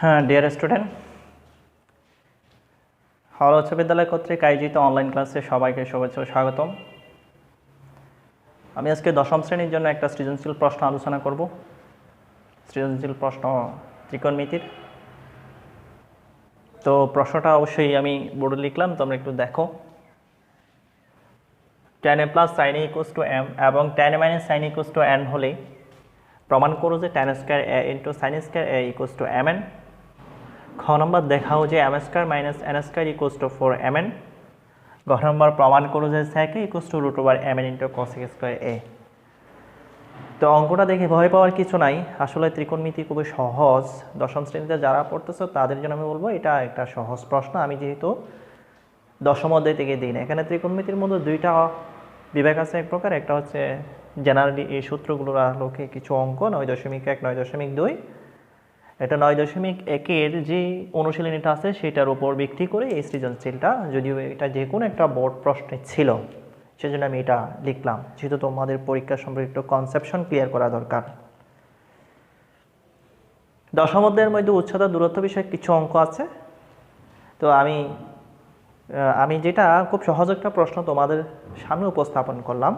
হ্যাঁ, dear student, Howrah উচ্চ বিদ্যালয় কর্তৃক আয়োজিত অনলাইন ক্লাসে সবাইকে শুভেচ্ছা ও স্বাগতম। আমি আজকে দশম শ্রেণীর জন্য একটা সৃজনশীল প্রশ্ন আলোচনা করব। সৃজনশীল প্রশ্ন ত্রিকোণমিতির। তো প্রশ্নটা অবশ্যই আমি বোর্ডে লিখলাম, তোমরা একটু দেখো। tan a plus sin a equals to m এবং tan a minus sin a equals to n হলে প্রমাণ করো যে tan square a into sin square a equals to mn। খ নম্বর দেখাও যে m square minus n square equals to 4mn। গ নম্বর প্রমাণ করো যে sec a ইকুয়ালস টু root over mn into cos square a। তো অঙ্কটা দেখে ভয় পাওয়ার কিছু নাই, আসলে ত্রিকোণমিতি খুবই সহজ। দশম শ্রেণীতে যারা পড়তেছো তাদের জন্য আমি বলবো এটা একটা সহজ প্রশ্ন। আমি যেহেতু দশম অধ্যায় থেকে দিই না, এখানে ত্রিকোণমিতির মধ্যে দুইটা বিভাগ আছে। এক প্রকার একটা হচ্ছে জেনারেলি এই সূত্রগুলোর আলোকে কিছু অঙ্ক 9.1 9.2। এটা 9.1-এর যে অনুশীলনীটা আছে সেটার উপর ভিত্তি করে এই সৃজনশীলটা, যদিও এটা যে কোনো একটা বোর্ড প্রশ্নে ছিল, সেজন্য আমি এটা লিখলাম, যেহেতু তোমাদের পরীক্ষা সম্পর্কিত কনসেপশন ক্লিয়ার করা দরকার। দশম অধ্যায়ের মধ্যে উচ্চতা দূরত্ব বিষয়ে কিছু অঙ্ক আছে। তো আমি যেটা খুব সহজ একটা প্রশ্ন তোমাদের সামনে উপস্থাপন করলাম,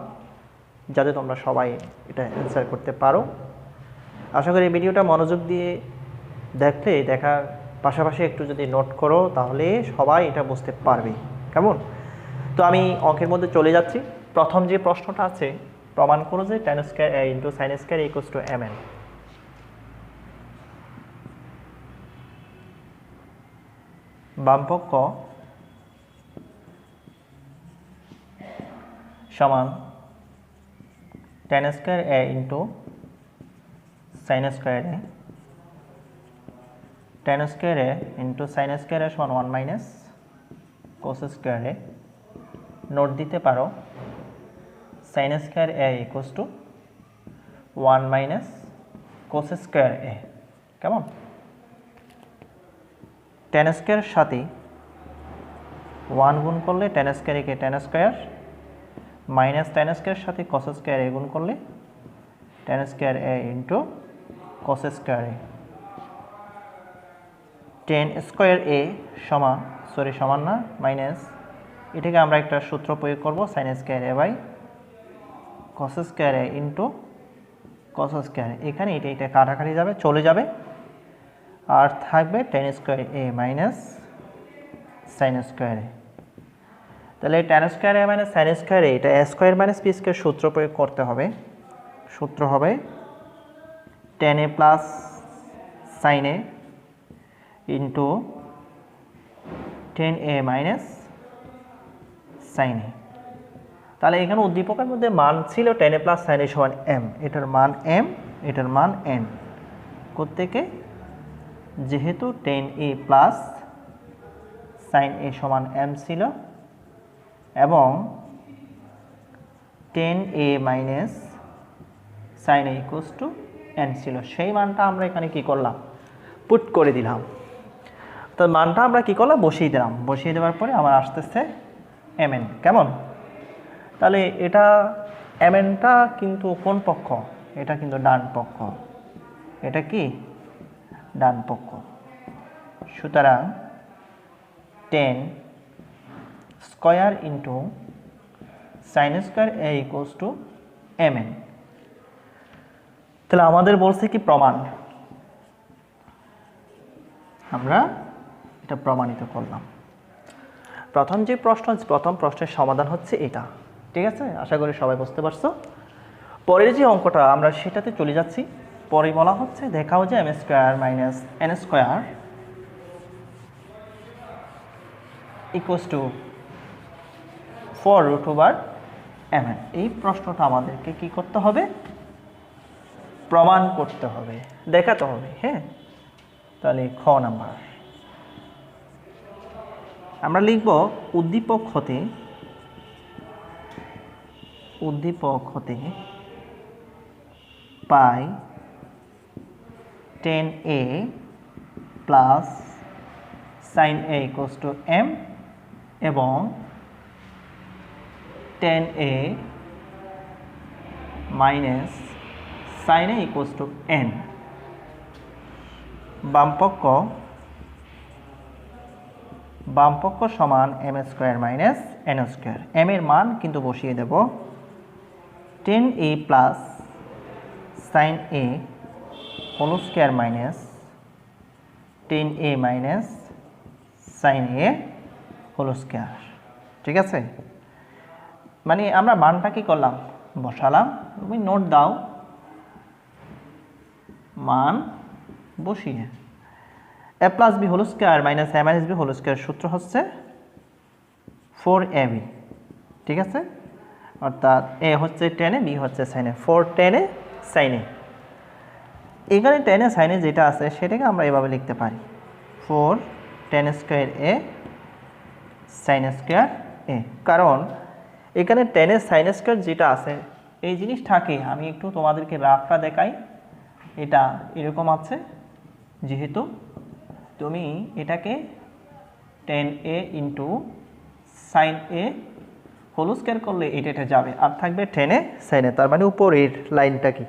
যাতে তোমরা সবাই এটা অ্যান্সার করতে পারো। আশা করি ভিডিওটা মনোযোগ দিয়ে দেখার পাশাপাশি একটু যদি নোট করো তাহলে সবাই এটা বুঝতে পারবে। কেমন? তো আমি অঙ্কের মধ্যে চলে যাচ্ছি। প্রথম যে প্রশ্নটা আছে, প্রমাণ করো যে tan square a into sin square a equals to mn। বামপক্ষ সমান tan square a into sin square a, tan square a into sin square a সমান 1 minus cos square a। Note দিতে পারো sin square a equals to 1 minus cos square a। কেমন? tan স্কয়ারের সাথে 1 গুণ করলে tan square a K tan square, minus tan স্কয়ারের সাথে cos square a গুণ করলে tan square a into cos square a। tan square a সমান না, minus, এটাকে আমরা একটা সূত্র প্রয়োগ করব, sin square a by cos square a into cos square a। এখানে এটা কাটাকাটি যাবে, চলে যাবে, আর থাকবে tan square a minus sin square a। তাহলে tan square a minus sin square a, এটা a square minus b square সূত্র প্রয়োগ করতে হবে। সূত্র হবে tan a plus sin a into tan a minus sin a। তাহলে এখানে উদ্দীপকের মধ্যে মান ছিল tan a plus sin a সমান m, এটার মান m, এটার মান n। কোত্থেকে? যেহেতু tan a plus sin a সমান m ছিল এবং tan a minus sin a equals to n ছিল, সেই মানটা আমরা এখানে কি করলাম? পুট করে দিলাম। তো মানটা আমরা কি করলাম? বসিয়ে দিলাম। বসিয়ে দেওয়ার পরে আমার আসতেছে mn। কেমন? তাহলে এটা mnটা কিন্তু কোন পক্ষ? এটা কিন্তু ডান পক্ষ। এটা কি? ডান পক্ষ। সুতরাং tan square into sin square a equals to mn। তাহলে আমাদের বলছে কি প্রমাণ, আমরা এটা প্রমাণিত করলাম। প্রথম প্রশ্নের সমাধান হচ্ছে এটা। ঠিক আছে? আশা করি সবাই বুঝতে পারছো। পরের যে অঙ্কটা আমরা সেটাতে চলে যাচ্ছি। পরে বলা হচ্ছে দেখাও যে m square minus n square equals to 4 root over mn। এই প্রশ্নটা আমাদেরকে কি করতে হবে? প্রমাণ করতে হবে, দেখাতে হবে। হ্যাঁ, তাহলে খ নাম্বার আমরা লিখব উদ্দীপক হতে পাই tan a plus sin a equals to m এবং tan a minus sin a equals to n। বামপক্ষ সমান M square minus N square. M এর মান কিন্তু বসিয়ে দেব 10a plus sine A whole square minus 10a minus sine A whole square. ঠিক আছে, মানে আমরা মানটা কি করলাম, বসালাম। তুমি নোট দাও, মান বসিয়ে A plus B whole square minus A minus B whole square সূত্র হচ্ছে 4ab। ঠিক আছে, অর্থাৎ এ হচ্ছে টেনে, বি হচ্ছে সাইনে, 4 টেনে সাইনে। এখানে টেনে সাইনে যেটা আছে সেটাকে আমরা এভাবে লিখতে পারি 4 tan square A sine square A. কারণ এখানে টেনে সাইন স্কোয়ার যেটা আছে এই জিনিসটাকে আমি একটু তোমাদেরকে রাফটা দেখাই। এটা এরকম আছে, যেহেতু তুমি এটাকে ten A into sine A whole square করলে এটা যাবে, আর থাকবে টেনে সাইনে। তার মানে উপরের লাইনটা কি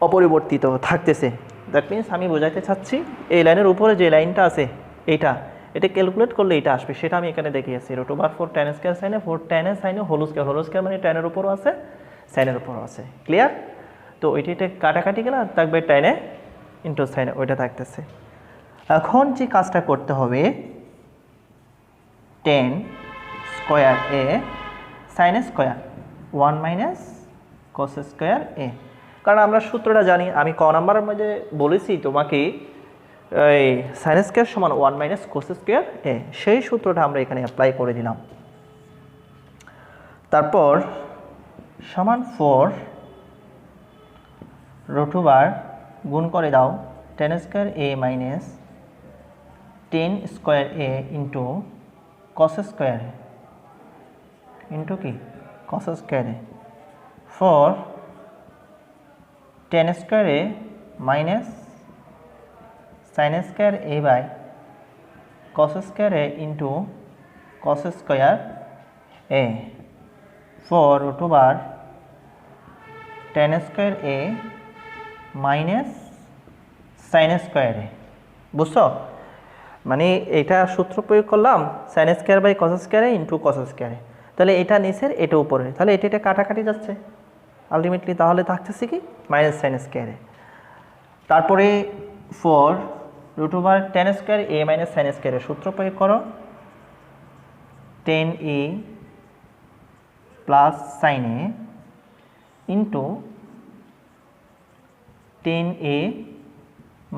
অপরিবর্তিত থাকতেছে। দ্যাট মিনস আমি বোঝাতে চাচ্ছি এই লাইনের উপরে যে লাইনটা আছে এটা ক্যালকুলেট করলে এটা আসবে, সেটা আমি এখানে দেখিয়েছি। √4 টেন স্কোয়ার সাইনে 4 টেনে সাইনে হোল স্কোয়ার মানে টেনের উপরও আছে সাইনের উপরও আছে। ক্লিয়ার? তো এটা কাটাকাটি গেলে আর থাকবে টেনে ইন্টু সাইনে, ওইটা থাকতেছে। এখন যে কাজটা করতে হবে 10 square A sine square 1 minus cos square A. কারণ আমরা সূত্রটা জানি, আমি ক নাম্বারের মধ্যে বলেছি তোমাকে এই সাইন স্কোয়ার সমান 1 মাইনাস কোস স্কোয়ার এ, সেই সূত্রটা আমরা এখানে অ্যাপ্লাই করে দিলাম। তারপর সমান 4 √, গুণ করে দাও 10 square A minus 10 square A into cos square into কি cos square A. 4 10 square A minus sine square A by cos square A into cos square A. 4 √, 10 square A minus sine square A. বুঝছো? মানে এটা সূত্র প্রয়োগ করলাম sine square by cos square A into cos square A. তাহলে এটা নিচের, এটা উপরে, তাহলে এটা কাটাকাটি যাচ্ছে আলটিমেটলি। তাহলে থাকতেছে কি মাইনাস সাইন স্কোয়ার এ। তারপরে 4 √, 10 square A minus sine square এর সূত্র প্রয়োগ করো 10a plus sine A into 10a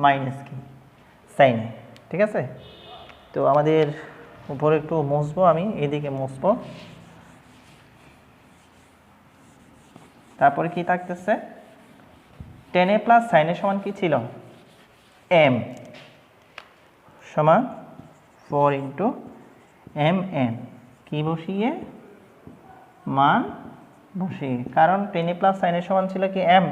minus কি সাইন এ। ঠিক আছে, তো আমাদের উপরে একটু মুছবো, আমি এদিকে মুছবো। তারপরে কি থাকতেছে 10a প্লাস সাইন এ সমান কি ছিল m সমান 4 ইন্টু mn, কি বসিয়ে মান বসিয়ে, কারণ 10a প্লাস সাইন এ সমান ছিল কি m,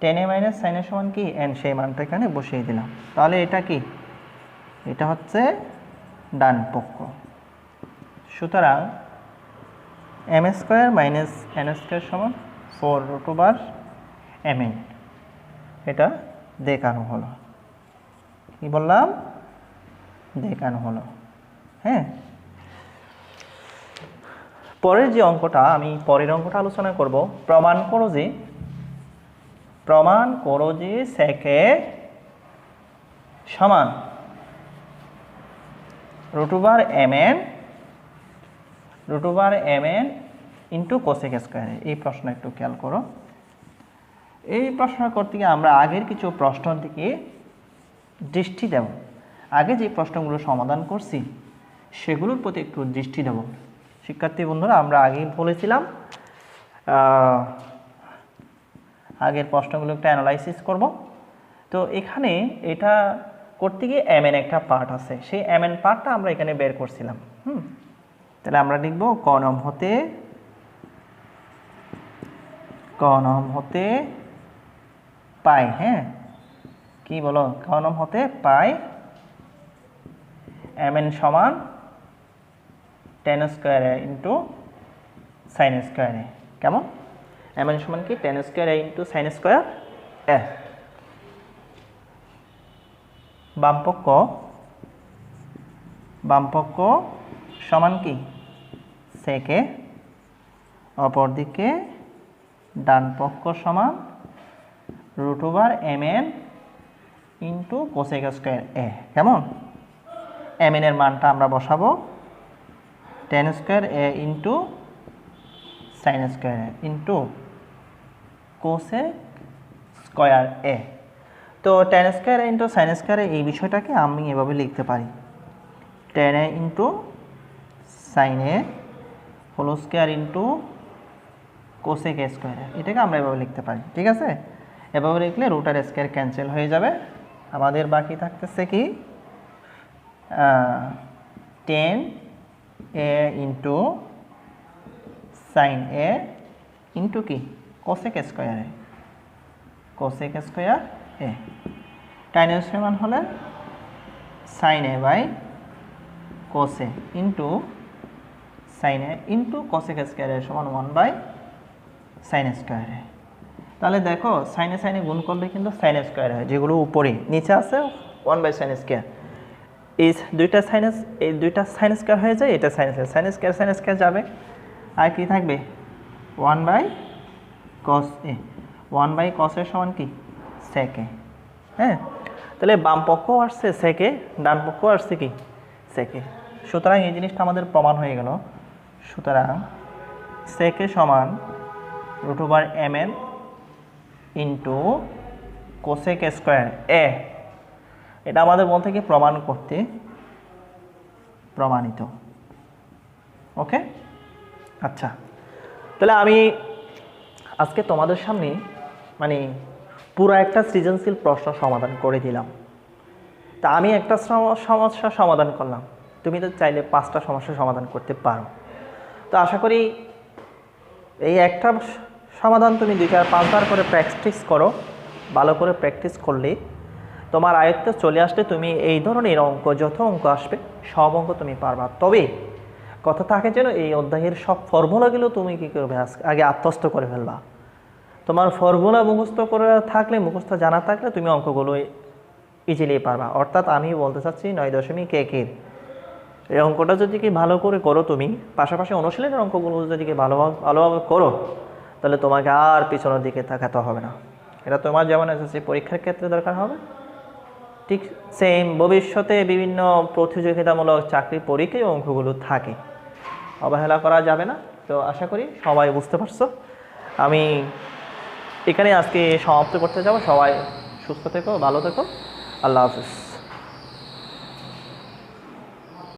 10a মাইনাস সাইন এ সমান কি n, সেই মানটা এখানে বসিয়ে দিলাম। তাহলে এটা কি, এটা হচ্ছে ডান পক্ষ। সুতরাং m square minus n square সমান 4 √, mn, এটা দেখানো হলো। কি বললাম, দেখানো হলো। হ্যাঁ, পরের যে অঙ্কটা, আমি পরের অঙ্কটা আলোচনা করব। প্রমাণ করো যে sec a সমান √mn ইন্টু কোসেক স্কোয়ার। এই প্রশ্ন একটু খেয়াল করো। এই প্রশ্ন করতে গিয়ে আমরা আগের কিছু প্রশ্নের দিকে দৃষ্টি দেব। আগে যে প্রশ্নগুলো সমাধান করছি সেগুলোর প্রতি একটু দৃষ্টি দেব। শিক্ষার্থী বন্ধুরা, আমরা আগেই বলেছিলাম আগের প্রশ্নগুলো একটা অ্যানালাইসিস করব। তো এখানে এটা করতে গিয়ে mn একটা পার্ট আছে, সেই mn পার্টটা আমরা এখানে বের করছিলাম। তাহলে আমরা লিখব ক নম হতে পাই। হ্যাঁ, কি বলো, ক নম হতে পাই mn সমান 10 square A into sign square এ। কেমন, mn সমান কি 10 square A into sign square এ। বামপক্ষ সমান কি সেকে, অপরদিকে ডান পক্ষ সমান √mn ইন্টু কোসেক স্কয়ার এ। কেমন? mn এর মানটা আমরা বসাবো tan স্কয়ার এ ইন্টু সাইন স্কয়ার এ ইন্টু কোসেক স্কয়ার এ। তো tan square into sine square এই বিষয়টাকে আমি এভাবে লিখতে পারি tan A into sine A whole square into cosec square. এটাকে আমরা এভাবে লিখতে পারি, ঠিক আছে? এভাবে লিখলে রুট আর স্কয়ার ক্যান্সেল হয়ে যাবে। আমাদের বাকি থাকতেছে কি tan A into sine A into কি cosec square A, cosec square A. tan এর সমান হলে sine A by cos into sine A into cosec square এর সমান 1/sin স্কয়ার এ। তাহলে দেখো সাইনে সাইনে গুণ করলে কিন্তু সাইন স্কয়ার হয়, যেগুলো উপরে নিচে আছে 1/sin স্কয়ার। এই দুইটা সাইন স্কয়ার হয়ে যায়, এটা সাইন স্কয়ার যাবে, আর কি থাকবে 1/cos এ। 1/cos এর সমান কি সেকে। হ্যাঁ, তাহলে বাম পক্ষ আসছে সেকে, ডান পক্ষ আসছে কি সেকে। সুতরাং এই জিনিসটা আমাদের প্রমাণ হয়ে গেল। সুতরাং সেকে সমান √mn ইন্টু কোসেক স্কয়ার এ। এটা আমাদের বলতে কি প্রমাণ করতে প্রমাণিত। ওকে, আচ্ছা, তাহলে আমি আজকে তোমাদের সামনে মানে পুরো একটা সৃজনশীল প্রশ্ন সমাধান করে দিলাম। তা আমি একটা সমস্যার সমাধান করলাম, তুমি তো চাইলে 5টা সমস্যার সমাধান করতে পারো। তো আশা করি এই একটা সমাধান তুমি 2-4-5 বার করে প্র্যাকটিস করো। ভালো করে প্র্যাকটিস করলে তোমার আয়ত্তে চলে আসলে তুমি এই ধরনের অঙ্ক, যত অঙ্ক আসবে সব অঙ্ক তুমি পারবা। তবে কথা থাকে যেন এই অধ্যায়ের সব ফর্মুলাগুলো তুমি কী করবে আগে আত্মস্থ করে ফেলবা। তোমার ফর্মুলা মুখস্থ করে থাকলে, মুখস্থ জানা থাকলে তুমি অঙ্কগুলো ইজিলি পারবা। অর্থাৎ আমি বলতে চাচ্ছি 9.1 এই অঙ্কটা যদি কি ভালো করে করো তুমি, পাশাপাশি অনুশীলনের অঙ্কগুলো যদি কি ভালোভাবে করো, তাহলে তোমাকে আর পিছনের দিকে তাকাতে হবে না। এটা তোমার যেমন এসএসসি পরীক্ষার ক্ষেত্রে দরকার হবে, ঠিক সেম ভবিষ্যতে বিভিন্ন প্রতিযোগিতামূলক চাকরির পরীক্ষায় অঙ্কগুলো থাকে, অবহেলা করা যাবে না। তো আশা করি সবাই বুঝতে পারছো। আমি এখানে আজকে সমাপ্ত করতে যাব। সবাই সুস্থ থেকো, ভালো থেকো, আল্লাহ হাফিজ।